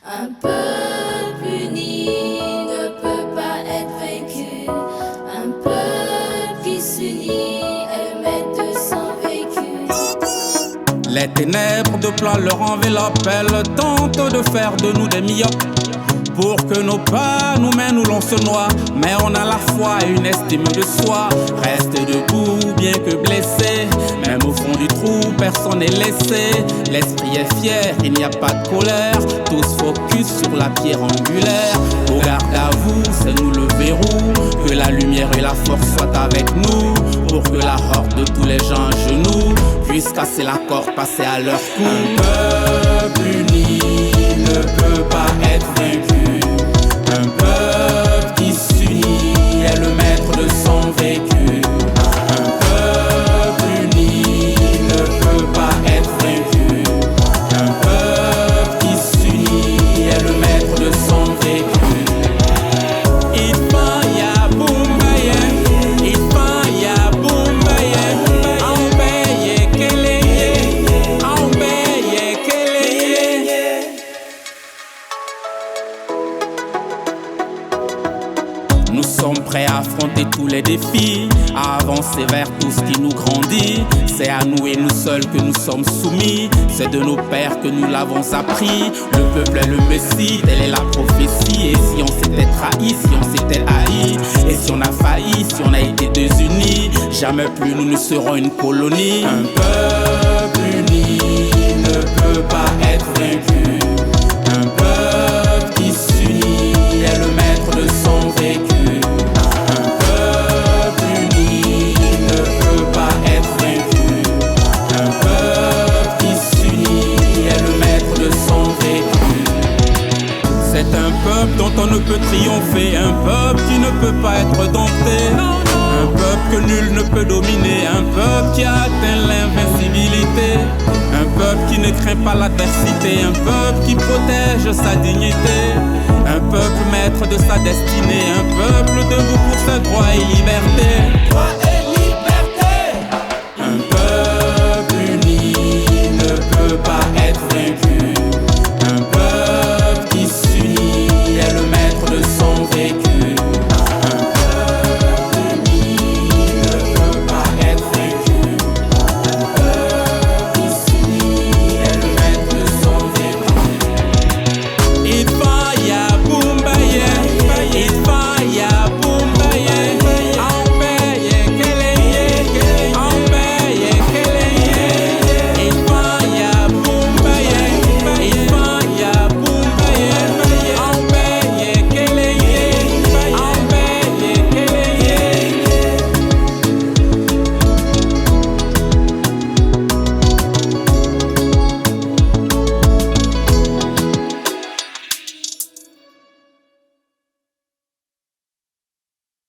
Un peuple uni ne peut pas être vaincu. Un peuple qui s'unit est le maître de son vécu. Les ténèbres de plan leur enveloppent, elles tentent de faire de nous des myopes. Pour que nos pas nous mènent où l'on se noie. Mais on a la foi et une estime de soi. Reste debout bien que blessé. Même au fond du trou personne n'est laissé. L'esprit est fier, il n'y a pas de colère. Tous focus sur la pierre angulaire. Au garde à vous, c'est nous le verrou. Que la lumière et la force soient avec nous. Pour que la horde de tous les gens à genoux puisse casser la corde, passer à leur cou. Un peuple uni ne peut pas être vaincu. Un peuple qui s'unit est le maître de son vécu. Un peuple uni ne peut pas être vaincu. Un peuple qui s'unit est le maître de son vécu. Ifanya Boumbaye, Ifanya Boumbaye, Ambeye Keleye, Ambeye Keleye. Nous sommes prêts à affronter tous les défis, à avancer vers tout ce qui nous grandit. C'est à nous et nous seuls que nous sommes soumis. C'est de nos pères que nous l'avons appris. Le peuple est le Messie, telle est la prophétie. Et si on s'était trahi, si on s'était haï, et si on a failli, si on a été désunis, jamais plus nous ne serons une colonie. Un peuple uni ne peut pas être vaincu. Un peuple qui s'unit est le maître de son vécu. C'est un peuple dont on ne peut triompher, un peuple qui ne peut pas être dompté, un peuple que nul ne peut dominer, un peuple qui a atteint l'invincibilité, un peuple qui ne craint pas l'adversité, un peuple qui protège sa dignité, un peuple maître de sa destinée, un peuple debout pour ses droits et libertés.